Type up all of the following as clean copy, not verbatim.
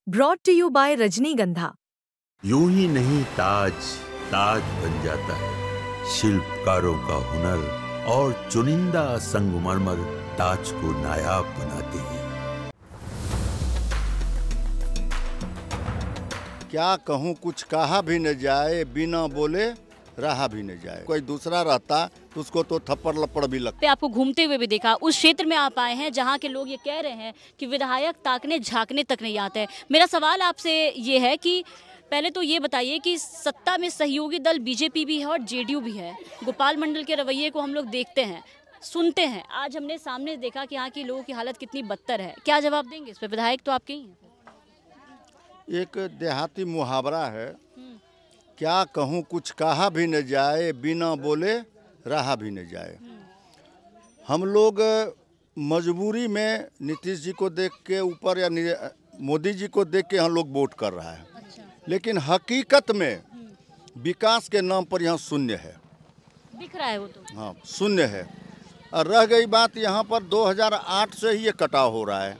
Brought to you bye रजनीगंधा। यूं ही नहीं ताज ताज बन जाता है, शिल्पकारों का हुनर और चुनिंदा संगमरमर ताज को नायाब बनाते हैं। क्या कहूँ कुछ कहा भी न जाए, बिना बोले रहा भी न जाए। कोई दूसरा रहता तो उसको तो थप्पड़ लपड़ भी लगता। आपको घूमते हुए भी देखा, उस क्षेत्र में आप आए हैं जहां के लोग ये कह रहे हैं कि विधायक ताकने झांकने तक नहीं आते हैं। मेरा सवाल आपसे ये है कि पहले तो ये बताइए कि सत्ता में सहयोगी दल बीजेपी भी है और जेडीयू भी है। गोपाल मंडल के रवैये को हम लोग देखते हैं, सुनते हैं। आज हमने सामने देखा कि यहाँ के लोगों की हालत कितनी बदतर है। क्या जवाब देंगे इस पर? विधायक तो आपके ही हैं। एक देहाती मुहावरा है, क्या कहूँ कुछ कहा भी न जाए, बिना बोले रहा भी न जाए। हम लोग मजबूरी में नीतीश जी को देख के ऊपर या मोदी जी को देख के हम लोग वोट कर रहा है। अच्छा। लेकिन हकीकत में विकास के नाम पर यहाँ शून्य है, दिख रहा है वो तो। हाँ, शून्य है। और रह गई बात, यहाँ पर 2008 से ही ये कटाव हो रहा है।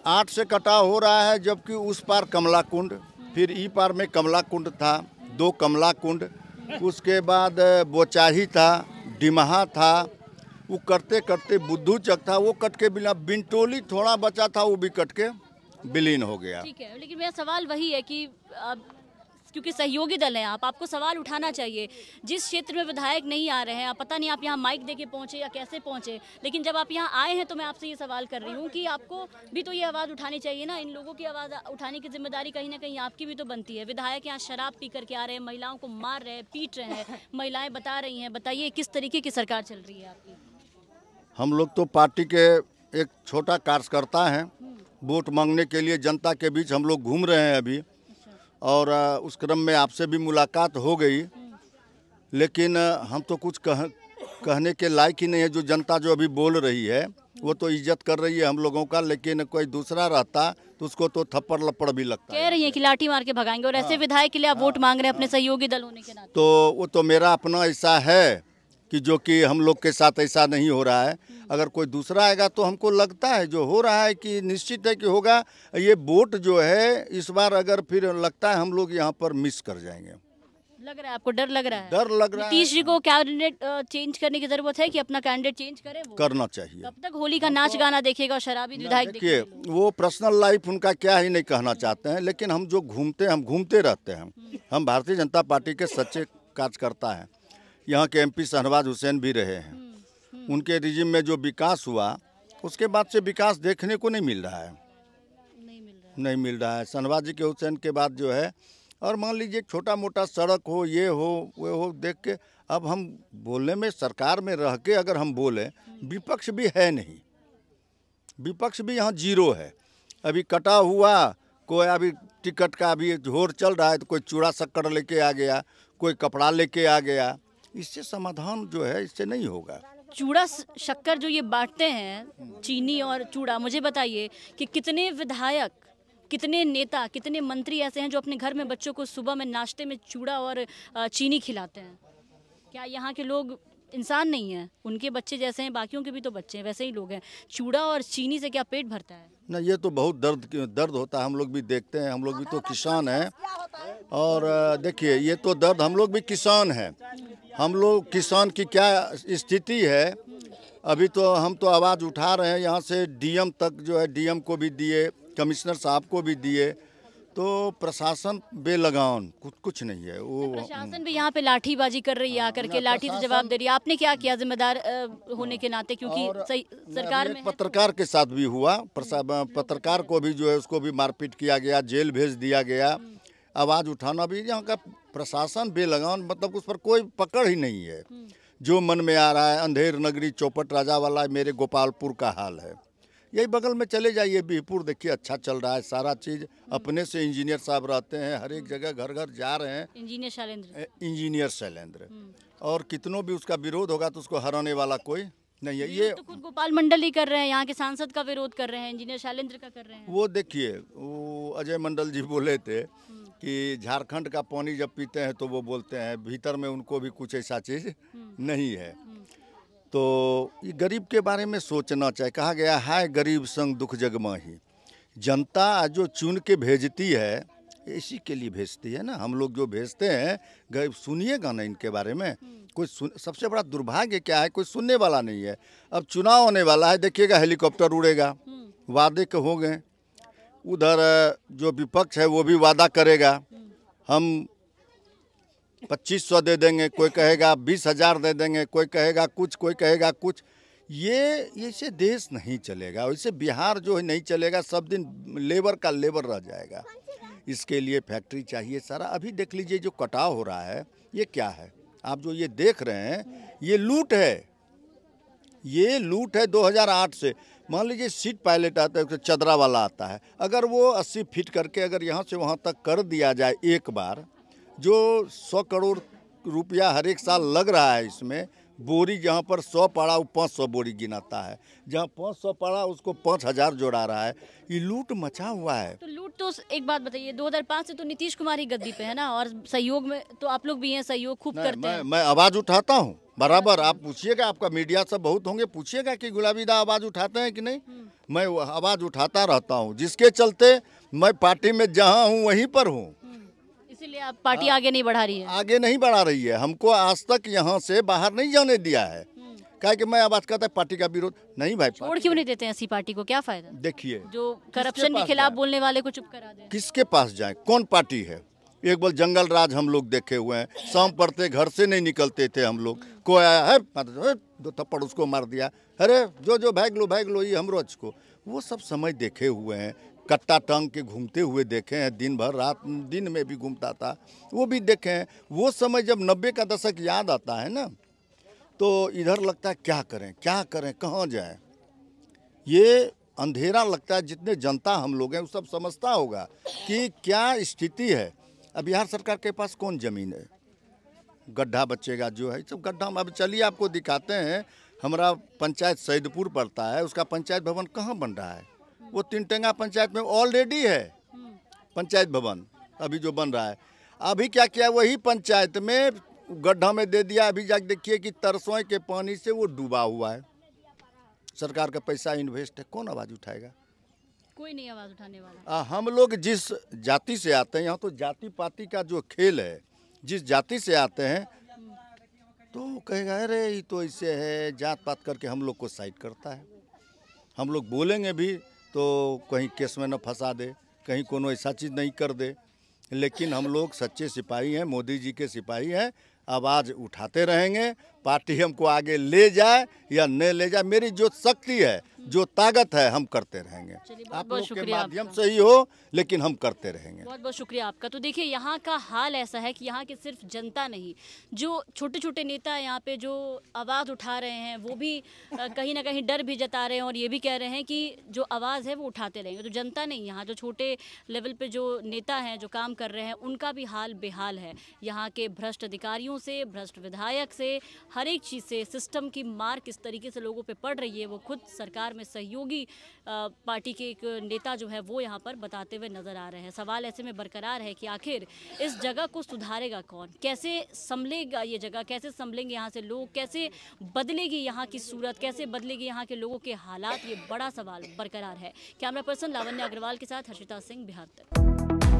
8 से कटाव हो रहा है, जबकि उस पार कमला कुंड, फिर ई पार में कमला कुंड था, 2 कमला कुंड, उसके बाद बोचाही था, डिमहा था। वो करते करते बुद्धू चक था, वो कट के बिना, बिंटोली थोड़ा बचा था, वो भी कट के विलीन हो गया। ठीक है, लेकिन मेरा सवाल वही है कि क्योंकि सहयोगी दल हैं आपको सवाल उठाना चाहिए। जिस क्षेत्र में विधायक नहीं आ रहे हैं, आप पता नहीं आप यहाँ माइक देके पहुँचे या कैसे पहुँचे, लेकिन जब आप यहाँ आए हैं तो मैं आपसे ये सवाल कर रही हूँ कि आपको भी तो ये आवाज़ उठानी चाहिए ना। इन लोगों की आवाज़ उठाने की जिम्मेदारी कहीं ना कहीं आपकी भी तो बनती है। विधायक यहाँ शराब पी करके आ रहे हैं, महिलाओं को मार रहे हैं, पीट रहे हैं, महिलाएं बता रही हैं। बताइए किस तरीके की सरकार चल रही है आपकी? हम लोग तो पार्टी के एक छोटा कार्यकर्ता हैं, वोट मांगने के लिए जनता के बीच हम लोग घूम रहे हैं अभी। और उस क्रम में आपसे भी मुलाकात हो गई, लेकिन हम तो कुछ कहने के लायक ही नहीं है। जो जनता जो अभी बोल रही है वो तो इज्जत कर रही है हम लोगों का, लेकिन कोई दूसरा रहता तो उसको तो थप्पड़ लपड़ भी लगता। कह रही है कि लाठी मार के भगाएंगे, और ऐसे विधायक के लिए आप वोट मांग रहे हैं अपने सहयोगी दल होने के नाते। तो वो तो मेरा अपना ऐसा है कि जो कि हम लोग के साथ ऐसा नहीं हो रहा है। अगर कोई दूसरा आएगा तो हमको लगता है जो हो रहा है कि निश्चित है कि होगा। ये वोट जो है इस बार अगर फिर लगता है हम लोग यहाँ पर मिस कर जाएंगे। लग रहा है आपको? डर लग रहा है? डर लग रहा है। नीतीश जी को कैंडिडेट चेंज करने की जरूरत है कि अपना कैंडिडेट चेंज करें? वो करना चाहिए। कब तक होली का नाच गाना देखेगा और शराबी विधायक देखिए, वो पर्सनल लाइफ उनका क्या ही नहीं कहना चाहते हैं, लेकिन हम जो घूमते हैं, हम घूमते रहते हैं। हम भारतीय जनता पार्टी के सच्चे कार्यकर्ता हैं। यहाँ के एमपी शहनवाज हुसैन भी रहे हैं। उनके रिजिम में जो विकास हुआ, उसके बाद से विकास देखने को नहीं मिल रहा है। नहीं मिल रहा है शहनवाज जी के हुसैन के बाद जो है। और मान लीजिए छोटा मोटा सड़क हो, ये हो वो हो, देख के अब हम बोलने में, सरकार में रह के अगर हम बोलें, विपक्ष भी है नहीं, विपक्ष भी यहाँ जीरो है। अभी कटा हुआ कोई, अभी टिकट का अभी जोर चल रहा है तो कोई चूड़ा शक्कर लेके आ गया, कोई कपड़ा लेके आ गया। इससे समाधान जो है इससे नहीं होगा। चूड़ा शक्कर जो ये बांटते हैं, चीनी और चूड़ा, मुझे बताइए कि कितने विधायक, कितने नेता, कितने मंत्री ऐसे हैं जो अपने घर में बच्चों को सुबह में नाश्ते में चूड़ा और चीनी खिलाते हैं? क्या यहाँ के लोग इंसान नहीं हैं? उनके बच्चे जैसे हैं, बाकियों के भी तो बच्चे हैं, वैसे ही लोग हैं। चूड़ा और चीनी से क्या पेट भरता है? ना, ये तो बहुत दर्द होता है। हम लोग भी देखते हैं, हम लोग भी तो किसान हैं। और देखिए, ये तो दर्द, हम लोग भी किसान हैं। हम लोग किसान की क्या स्थिति है, अभी तो हम तो आवाज़ उठा रहे हैं। यहाँ से डीएम तक जो है, डीएम को भी दिए, कमिश्नर साहब को भी दिए, तो प्रशासन बेलगाम, कुछ नहीं है। वो प्रशासन भी यहाँ पे लाठीबाजी कर रही है, आकर के लाठी से जवाब दे रही है। आपने क्या किया जिम्मेदार होने के नाते, क्योंकि सरकार में पत्रकार के साथ भी हुआ, पत्रकार को भी जो है उसको भी मारपीट किया गया, जेल भेज दिया गया। आवाज़ उठाना भी, यहाँ का प्रशासन बेलगाम, मतलब उस पर कोई पकड़ ही नहीं है। जो मन में आ रहा है, अंधेर नगरी चौपट राजा वाला मेरे गोपालपुर का हाल है। यही बगल में चले जाइए, बिहपुर देखिए, अच्छा चल रहा है सारा चीज़। अपने से इंजीनियर साहब रहते हैं, हर एक जगह घर घर जा रहे हैं। इंजीनियर शैलेंद्र, और कितनों भी उसका विरोध होगा तो उसको हराने वाला कोई नहीं है। ये तो खुद गोपाल मंडल ही कर रहे हैं, यहाँ के सांसद का विरोध कर रहे हैं, इंजीनियर शैलेंद्र का कर रहे हैं। वो देखिए, वो अजय मंडल जी बोले थे कि झारखंड का पानी जब पीते हैं तो वो बोलते हैं भीतर में उनको भी कुछ ऐसा चीज़ नहीं है। तो ये गरीब के बारे में सोचना चाहिए। कहा गया है, गरीब संग दुख जग माही। जनता जो चुन के भेजती है इसी के लिए भेजती है ना। हम लोग जो भेजते हैं गए सुनिएगा ना इनके बारे में। कोई सबसे बड़ा दुर्भाग्य क्या है, कोई सुनने वाला नहीं है। अब चुनाव होने वाला है, देखिएगा हेलीकॉप्टर उड़ेगा, वादे के हो गए। उधर जो विपक्ष है वो भी वादा करेगा, हम 2500 दे देंगे, कोई कहेगा 20,000 दे देंगे, कोई कहेगा कुछ, कोई कहेगा कुछ। ये ऐसे देश नहीं चलेगा, वैसे बिहार जो है नहीं चलेगा, सब दिन लेबर का लेबर रह जाएगा। इसके लिए फैक्ट्री चाहिए सारा। अभी देख लीजिए जो कटाव हो रहा है ये क्या है, आप जो ये देख रहे हैं ये लूट है, ये लूट है 2008 से। मान लीजिए सीट पायलट आता है, चदरा वाला आता है, अगर वो 80 फीट करके अगर यहाँ से वहाँ तक कर दिया जाए एक बार, जो 100 करोड़ रुपया हर एक साल लग रहा है इसमें, बोरी जहाँ पर 100 पड़ा वो 500 बोरी गिनाता है, जहाँ 500 पड़ा उसको 5000 जोड़ा रहा है। ये लूट मचा हुआ है। तो लूट तो एक बात बताइए, 2005 से तो नीतीश कुमार ही गद्दी पे है ना, और सहयोग में तो आप लोग भी हैं, सहयोग खूब करते हैं। मैं आवाज़ उठाता हूँ बराबर। आप पूछिएगा, आपका मीडिया सब बहुत होंगे, पूछिएगा कि गुलाबी दा आवाज़ उठाते हैं कि नहीं। मैं आवाज़ उठाता रहता हूँ, जिसके चलते मैं पार्टी में जहाँ हूँ वहीं पर हूँ। इसीलिए आप पार्टी आगे नहीं बढ़ा रही है। आगे नहीं बढ़ा रही है, हमको आज तक यहाँ से बाहर नहीं जाने दिया है। क्या कि मैं आवाज करता है पार्टी का विरोध नहीं भाई। छोड़ क्यों नहीं देते ऐसी पार्टी को, क्या फायदा? देखिए जो करप्शन के खिलाफ बोलने वाले को चुप करा दें। किसके पास जाए, कौन पार्टी है? एक बार जंगल राज हम लोग देखे हुए हैं, शाम पड़ते घर से नहीं निकलते थे हम लोग। कोई आया है 2 थप्पड़ उसको मार दिया, अरे जो भाग लो ये हम रोज को। वो सब समय देखे हुए हैं, कट्टा टांग के घूमते हुए देखे हैं, दिन भर रात दिन में भी घूमता था, वो भी देखे हैं। वो समय जब 90 का दशक याद आता है ना, तो इधर लगता है क्या करें कहाँ जाएं। ये अंधेरा लगता है। जितने जनता हम लोग हैं वो सब समझता होगा कि क्या स्थिति है। अब बिहार सरकार के पास कौन ज़मीन है, गड्ढा बचेगा जो है सब गड्ढा। अब चलिए आपको दिखाते हैं, हमारा पंचायत सैदपुर पड़ता है, उसका पंचायत भवन कहाँ बन रहा है? वो तीनटेंगा पंचायत में ऑलरेडी है पंचायत भवन, अभी जो बन रहा है। अभी क्या किया, वही पंचायत में गड्ढा में दे दिया। अभी जाके देखिए कि तरसों के पानी से वो डूबा हुआ है। सरकार का पैसा इन्वेस्ट है, कौन आवाज़ उठाएगा? कोई नहीं आवाज़ उठाने वाला। हम लोग जिस जाति से आते हैं, यहाँ तो जाति पाति का जो खेल है, जिस जाति से आते हैं तो कहेगा अरे ये तो ऐसे है, जात पात करके हम लोग को साइड करता है। हम लोग बोलेंगे भी तो कहीं केस में न फंसा दे, कहीं कोनो ऐसा चीज़ नहीं कर दे। लेकिन हम लोग सच्चे सिपाही हैं, मोदी जी के सिपाही हैं, आवाज़ उठाते रहेंगे। पार्टी हमको आगे ले जाए या न ले जाए, मेरी जो शक्ति है, जो ताकत है, हम करते रहेंगे। आप लोग के माध्यम से ही हो, लेकिन हम करते रहेंगे। बहुत बहुत शुक्रिया आपका। तो देखिए यहाँ का हाल ऐसा है कि यहाँ की सिर्फ जनता नहीं, जो छोटे छोटे नेता यहाँ पे जो आवाज़ उठा रहे हैं वो भी कहीं ना कहीं डर भी जता रहे हैं, और ये भी कह रहे हैं कि जो आवाज़ है वो उठाते रहेंगे। तो जनता नहीं, यहाँ जो छोटे लेवल पे जो नेता हैं जो काम कर रहे हैं उनका भी हाल बेहाल है। यहाँ के भ्रष्ट अधिकारियों से, भ्रष्ट विधायक से, हर एक चीज़ से सिस्टम की मार किस तरीके से लोगों पे पड़ रही है वो खुद सरकार में सहयोगी पार्टी के एक नेता जो है वो यहाँ पर बताते हुए नजर आ रहे हैं। सवाल ऐसे में बरकरार है कि आखिर इस जगह को सुधारेगा कौन, कैसे संभलेगा ये जगह, कैसे संभलेंगे यहाँ से लोग, कैसे बदलेगी यहाँ की सूरत, कैसे बदलेगी यहाँ के लोगों के हालात, ये बड़ा सवाल बरकरार है। कैमरा पर्सन लावण्य अग्रवाल के साथ हर्षिता सिंह, बिहार तक।